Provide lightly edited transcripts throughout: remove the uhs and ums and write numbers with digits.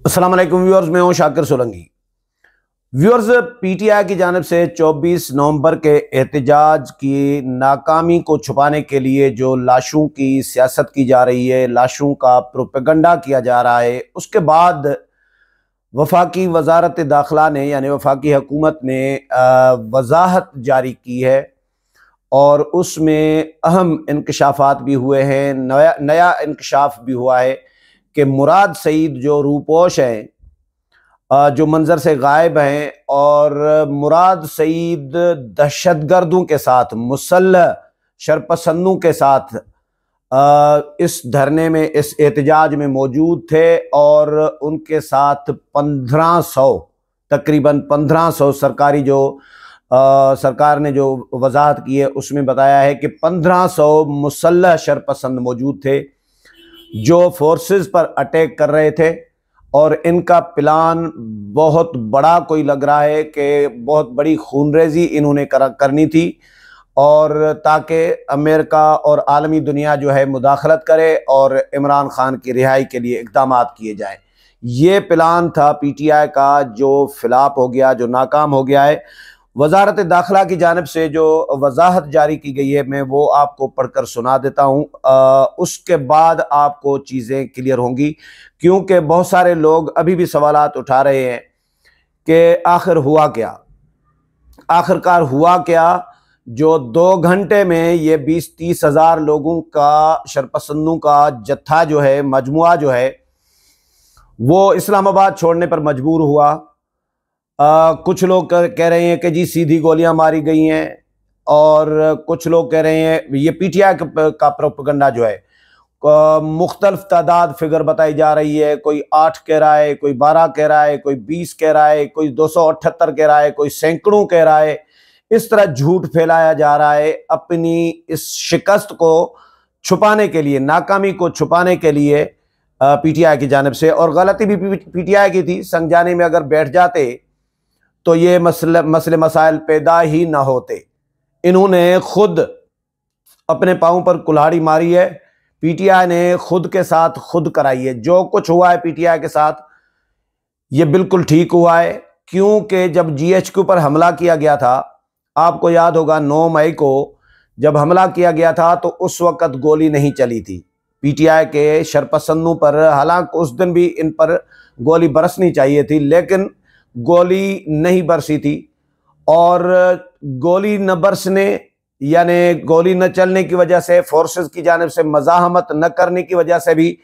अस्सलाम वालेकुम व्यूअर्स, मैं हूं शाकिर सोलंकी। व्यूअर्स, पीटीआई की जानिब से 24 नवंबर के एहतजाज की नाकामी को छुपाने के लिए जो लाशों की सियासत की जा रही है, लाशों का प्रोपेगंडा किया जा रहा है, उसके बाद वफाकी वजारत दाखिला ने यानी वफाकी हुकूमत ने वजाहत जारी की है और उसमें अहम इंकशाफात भी हुए हैं। नया इंकशाफ भी हुआ है कि मुराद सईद जो रूपोश हैं, जो मंजर से गायब हैं, और मुराद सईद दहशतगर्दों के साथ, मुसल्लह शरपसंदों के साथ इस धरने में, इस एहतजाज में मौजूद थे और उनके साथ 1500 तकरीबन 1500 सरकारी जो सरकार ने जो वजाहत की है उसमें बताया है कि 1500 मुसल्लह शरपसंद मौजूद थे जो फोर्सेस पर अटैक कर रहे थे। और इनका प्लान बहुत बड़ा कोई लग रहा है कि बहुत बड़ी खूनरेजी इन्होंने करनी थी, और ताकि अमेरिका और आलमी दुनिया जो है मुदाखलत करे और इमरान खान की रिहाई के लिए इक़दाम किए जाए। ये प्लान था पीटीआई का, जो फ्लॉप हो गया, जो नाकाम हो गया है। वजारत दाखिला की जानिब से जो वजाहत जारी की गई है, मैं वो आपको पढ़कर सुना देता हूँ। उसके बाद आपको चीज़ें क्लियर होंगी, क्योंकि बहुत सारे लोग अभी भी सवालात उठा रहे हैं कि आखिर हुआ क्या, आखिरकार हुआ क्या, जो 2 घंटे में ये 20-30 हज़ार लोगों का, शरपसंदों का जत्था जो है, मजमुआ जो है, वो इस्लामाबाद छोड़ने पर मजबूर हुआ। कुछ लोग कह रहे हैं कि जी सीधी गोलियां मारी गई हैं, और कुछ लोग कह रहे हैं ये पीटीआई का प्रोपेगेंडा जो है, मुख्तलिफ तादाद फिगर बताई जा रही है। कोई 8 कह रहा है, कोई 12 कह रहा है, कोई 20 कह रहा है, कोई 278 कह रहा है, कोई सैकड़ों कह रहा है। इस तरह झूठ फैलाया जा रहा है अपनी इस शिकस्त को छुपाने के लिए, नाकामी को छुपाने के लिए पीटीआई की जानिब से। और गलती भी पीटीआई की थी, संजाने में अगर बैठ जाते तो ये मसले मसाइल पैदा ही ना होते। इन्होंने खुद अपने पाँव पर कुल्हाड़ी मारी है, पीटीआई ने खुद के साथ खुद कराई है। जो कुछ हुआ है पीटीआई के साथ, ये बिल्कुल ठीक हुआ है, क्योंकि जब जीएचक्यू पर हमला किया गया था, आपको याद होगा 9 मई को जब हमला किया गया था, तो उस वक्त गोली नहीं चली थी पीटीआई के शरपसंदों पर। हालांकि उस दिन भी इन पर गोली बरसनी चाहिए थी, लेकिन गोली नहीं बरसी थी। और गोली न बरसने यानी गोली न चलने की वजह से, फोर्सेस की जानिब से मज़ाहमत न करने की वजह से भी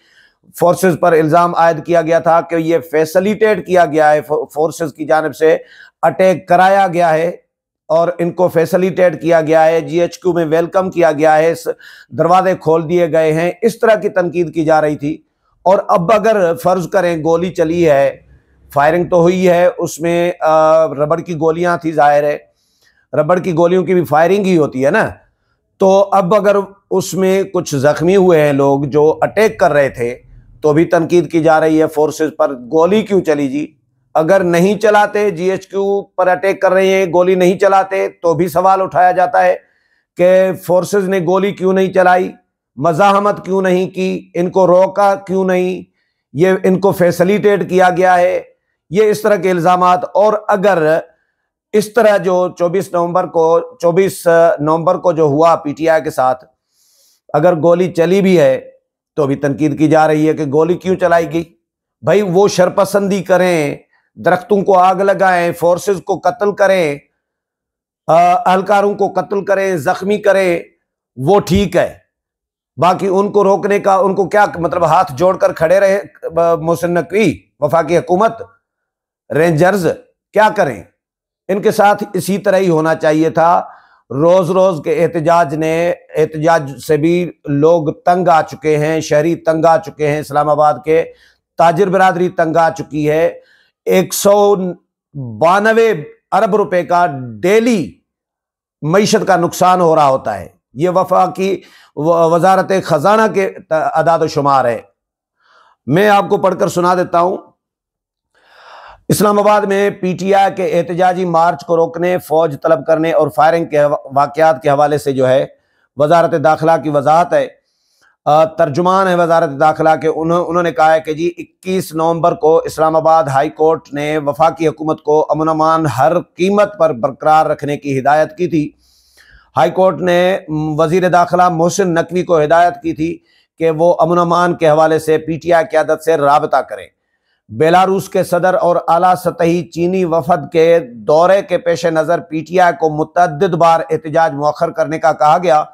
फोर्सेस पर इल्ज़ाम आयद किया गया था कि ये फैसिलिटेट किया गया है, फोर्सेस की जानिब से अटैक कराया गया है और इनको फैसिलिटेट किया गया है, जीएचक्यू में वेलकम किया गया है, दरवाजे खोल दिए गए हैं, इस तरह की तनकीद की जा रही थी। और अब अगर फ़र्ज़ करें गोली चली है, फायरिंग तो हुई है, उसमें रबड़ की गोलियां थी, जाहिर है रबड़ की गोलियों की भी फायरिंग ही होती है ना। तो अब अगर उसमें कुछ जख्मी हुए हैं लोग जो अटैक कर रहे थे, तो भी तनकीद की जा रही है फोर्सेस पर, गोली क्यों चली जी? अगर नहीं चलाते, जीएचक्यू पर अटैक कर रहे हैं, गोली नहीं चलाते, तो भी सवाल उठाया जाता है कि फोर्सेस ने गोली क्यों नहीं चलाई, मज़ाहमत क्यों नहीं की, इनको रोका क्यों नहीं, ये इनको फैसिलिटेट किया गया है, ये इस तरह के इल्ज़ामात। और अगर इस तरह जो 24 नवंबर को जो हुआ पीटीआई के साथ, अगर गोली चली भी है, तो भी तनकीद की जा रही है कि गोली क्यों चलाई गई। भाई वो शरपसंदी करें, दरख्तों को आग लगाएं, फोर्सेस को कत्ल करें, अहलकारों को कत्ल करें, जख्मी करें, वो ठीक है। बाकी उनको रोकने का, उनको क्या मतलब, हाथ जोड़कर खड़े रहे मोहसिन नकवी, वफाकी हुकूमत, रेंजर्स क्या करें? इनके साथ इसी तरह ही होना चाहिए था। रोज रोज के एहतजाज से भी लोग तंग आ चुके हैं, शहरी तंग आ चुके हैं, इस्लामाबाद के ताजिर बिरादरी तंग आ चुकी है। 192 अरब रुपए का डेली मईशत का नुकसान हो रहा होता है। ये वफाकी वजारत खजाना के अदाद शुमार है। मैं आपको पढ़कर सुना देता हूं। इस्लामाबाद में पीटीआई के एहतजाजी मार्च को रोकने, फौज तलब करने और फायरिंग के वाकयात के हवाले से जो है वजारत दाखिला की वजाहत है। तर्जुमान है वजारत दाखिला के, उन्होंने कहा है कि जी 21 नवंबर को इस्लामाबाद हाई कोर्ट ने वफाकी हुकूमत को अमन अमान हर कीमत पर बरकरार रखने की हिदायत की थी। हाई कोर्ट ने वजीर दाखिला मोहसिन नकवी को हिदायत की थी कि वो अमन अमान के हवाले से PTI क़यादत से राबता करें। बेलारूस के सदर और आला सतही चीनी वफद के दौरे के पेश नज़र PTI को मुतअद्दिद बार एहतजाज मुअख्खर करने का कहा गया।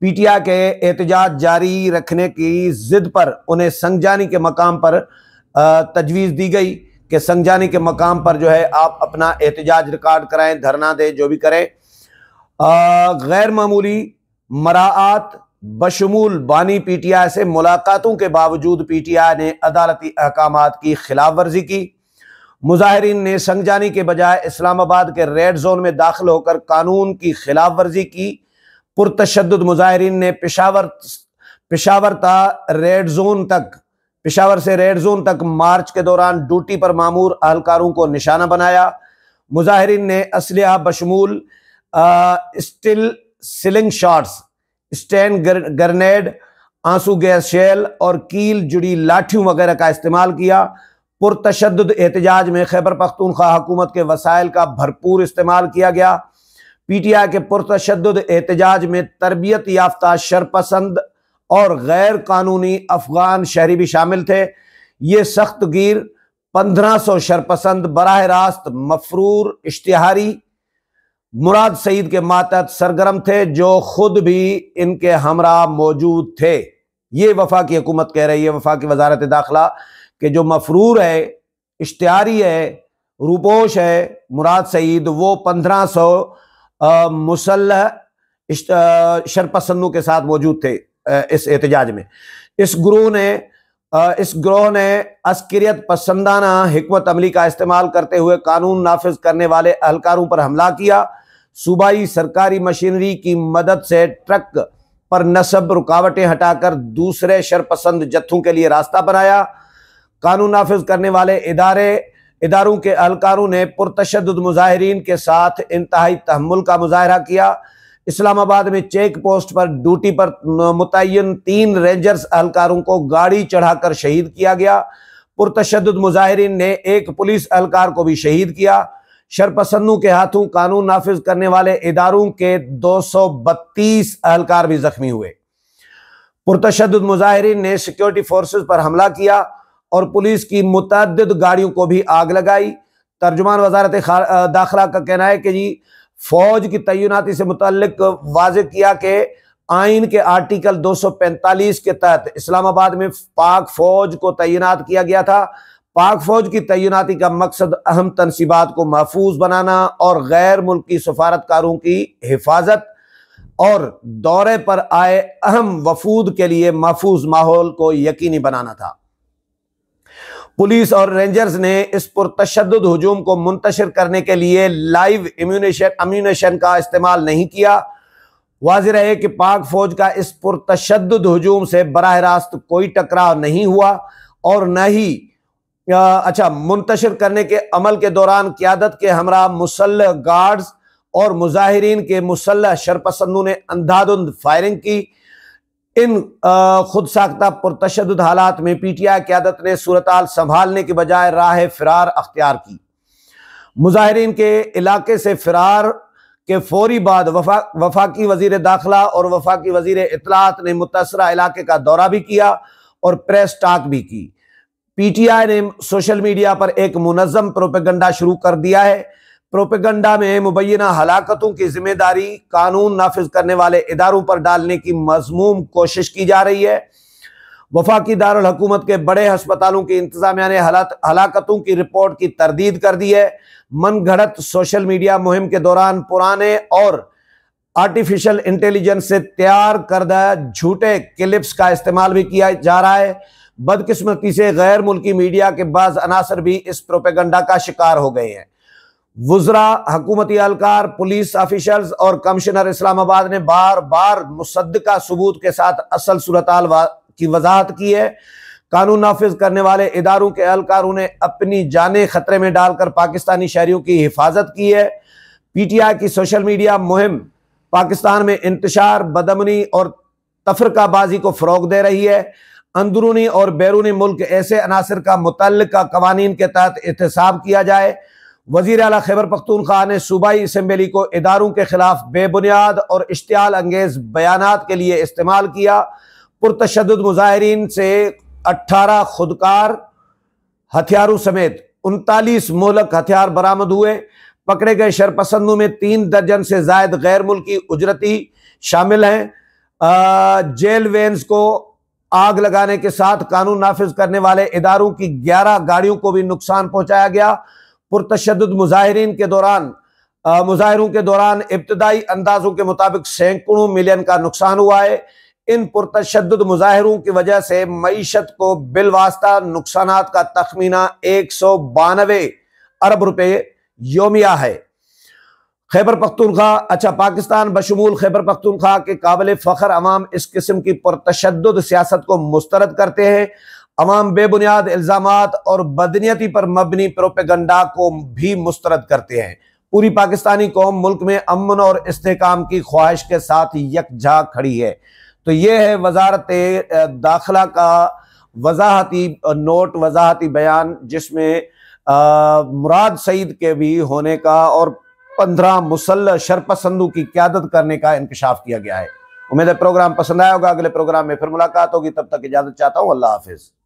PTI के एहतजाज जारी रखने की जिद पर उन्हें संगजानी के मकाम पर तजवीज़ दी गई कि संगजानी के मकाम पर जो है आप अपना एहतजाज रिकॉर्ड कराएं, धरना दें, जो भी करें। गैर मामूली मराआत बशमूल बानी PTI से मुलाकातों के बावजूद PTI ने अदालती अहकामात की खिलाफ वर्जी की। मुजाहिरीन ने संगजानी के बजाय इस्लामाबाद के रेड जोन में दाखिल होकर कानून की खिलाफ वर्जी की। पुरतशद्दुद मुजाहिरीन ने पेशावर से रेड जोन तक मार्च के दौरान ड्यूटी पर मामूर अहलकारों को निशाना बनाया। मुजाहिरीन ने असलिहा बशमूल steel sling shots, stun grenade, आंसू गैस शेल और कील जुड़ी लाठियों वगैरह का इस्तेमाल किया। पुरतशद्दुद एहतजाज में खैबर पख्तूनख्वा हुकूमत के वसाइल का भरपूर इस्तेमाल किया गया। PTI के पुरतशद्दुद एहतजाज में तरबियत याफ्ता शरपसंद और गैर कानूनी अफगान शहरी भी शामिल थे। ये सख्त गिर 1500 शरपसंद बराह रास्त मफरूर इश्तिहारी मुराद सईद के मातहत सरगर्म थे, जो खुद भी इनके हमरा मौजूद थे। ये वफाकी हुकूमत कह रही है, वफाकी वजारत दाखिला, कि जो मफरूर है, इश्तिहारी है, रूपोश है मुराद सईद, वो 1500 मुसल्लह शरपसंदों के साथ मौजूद थे इस एहतजाज में। इस ग्रोह ने अस्करियत पसंदाना हिकमत अमली का इस्तेमाल करते हुए कानून नाफिज करने वाले अहलकारों पर हमला किया। सूबाई सरकारी मशीनरी की मदद से ट्रक पर नस्ब रुकावटें हटाकर दूसरे शरपसंद जत्थों के लिए रास्ता बनाया। कानून नाफिज करने वाले इदारों के अहलकारों ने पुरतशद्दुद मुजाहिरीन के साथ इंतहाई तहम्मुल का मुजाहरा किया। इस्लामाबाद में चेक पोस्ट पर ड्यूटी पर मुतय्यन 3 रेंजर्स अहलकारों को गाड़ी चढ़ाकर शहीद किया गया। पुरतशद्दुद मुजाहिरीन ने एक पुलिस अहलकार को भी शहीद किया। शरपसंदों के हाथों कानून नाफिज करने वाले इदारों के 232 अहलकार भी जख्मी हुए। पुरतशद्दुद मुजाहिरीन ने सिक्योरिटी फोर्सेस पर हमला किया और पुलिस की मुतअद्दिद गाड़ियों को भी आग लगाई। तर्जुमान वजारत दाखिला का कहना है कि जी फौज की तैनाती से मुतल्लिक वाज़ेह किया कि आइन के आर्टिकल 245 के तहत इस्लामाबाद में पाक फौज को तैनात किया गया था। पाक फौज की तैनाती का मकसद अहम तनसीबात को महफूज बनाना और गैर मुल्की सफारतकारों की हिफाजत और दौरे पर आए अहम वफूद के लिए महफूज माहौल को यकीनी बनाना था। पुलिस और रेंजर्स ने इस पुरतशद्दुद हुजूम को मुंतशिर करने के लिए लाइव अम्यूनेशन का इस्तेमाल नहीं किया। वाज़ेह रहे कि पाक फौज का इस पुरतशद्दुद हुजूम से बराह रास्त कोई टकराव नहीं हुआ और न ही मुंतशिर करने के अमल के दौरान क़यादत के हमरा मुसल्लह गार्ड्स और मुजाहिरीन के मुसल्लह शरपसंदों ने अंधाधुंध फायरिंग की। इन खुद साख्ता पुरतशद्दुद हालात में PTI क़यादत ने सूरत-हाल संभालने के बजाय राह फिरार अख्तियार की। मुजाहिरीन के इलाके से फिरार के फौरी बाद वफाकी वजीर दाखिला और वफाकी वजीर इत्तलात ने मुतासरा इलाके का दौरा भी किया और प्रेस टॉक भी की। PTI ने सोशल मीडिया पर एक मुनज़्ज़म प्रोपेगंडा शुरू कर दिया है। प्रोपेगंडा में मुबैना हलाकतों की जिम्मेदारी कानून नाफिज करने वाले इदारों पर डालने की मज़मूम कोशिश की जा रही है। वफाकी दारुल हुकूमत के बड़े अस्पतालों की इंतजामिया ने हलाकतों की रिपोर्ट की तरदीद कर दी है। मनगढ़ंत सोशल मीडिया मुहिम के दौरान पुराने और आर्टिफिशियल इंटेलिजेंस से तैयार करदा झूठे क्लिप्स का इस्तेमाल भी किया जा रहा है। बदकिस्मती से गैर मुल्की मीडिया के बाज़ अनासर भी इस प्रोपेगंडा का शिकार हो गए हैं। वुज़रा, हुकूमती अहलकार, पुलिस ऑफिशल्स और कमिश्नर इस्लामाबाद ने बार बार मुसद्दका सबूत के साथ असल सूरत-हाल की वजाहत की है। कानून नाफिज करने वाले इदारों के अहलकारों ने अपनी जानें खतरे में डालकर पाकिस्तानी शहरियों की हिफाजत की है। PTI की सोशल मीडिया मुहिम पाकिस्तान में इंतशार, बदअमनी और तफरकाबाजी को फरोग दे रही है। अंदरूनी और बैरूनी मुल्क ऐसे अनासर का मुतल्लिका कवानीन के तहत एहतसाब किया जाए। वज़ीर आला खैबर पख्तूनख्वा ने सूबाई असम्बली को इदारों के खिलाफ बेबुनियाद और इश्तियाल अंगेज बयानात के लिए इस्तेमाल किया। पुरतशद्दुद मुजाहिरीन से 18 खुदकार हथियारों समेत 39 मोहलक हथियार बरामद हुए। पकड़े गए शरपसंदों में 3 दर्जन से जायद गैर मुल्की उजरती शामिल हैं। जेल वैन्स को आग लगाने के साथ कानून नाफिज करने वाले इदारों की 11 गाड़ियों को भी नुकसान पहुंचाया गया। पुरतशद्दुद मुजाहिरों के दौरान इब्तदाई अंदाजों के मुताबिक सैकड़ों मिलियन का नुकसान हुआ है। इन पुरतशद्दुद मुजाहिरों की वजह से मईशत को बिलवास्ता नुकसानात का तखमीना 192 अरब रुपए योमिया है। खैबर पख्तूनख्वा, अच्छा, पाकिस्तान बशमूल खैबर पख्तूनख्वा के काबिल फ़ख्र अवाम इस किस्म की पुरतशद्दुद सियासत को मुस्तरद करते हैं। अवाम बेबुनियाद इल्ज़ामात और बदनीयती पर मबनी प्रोपेगंडा को भी मुस्तरद करते हैं। पूरी पाकिस्तानी कौम मुल्क में अमन और इस्तेहकाम की ख्वाहिश के साथ यकजा खड़ी है। तो ये है वजारत दाखिला का वजाहती नोट, वजाहती बयान, जिसमें मुराद सईद के भी होने का और 15 मुसल्लह शरपसंदों की क़यादत करने का इंकशाफ किया गया है। उम्मीद है प्रोग्राम पसंद आया होगा। अगले प्रोग्राम में फिर मुलाकात होगी, तब तक इजाज़त चाहता हूँ। अल्लाह हाफिज़।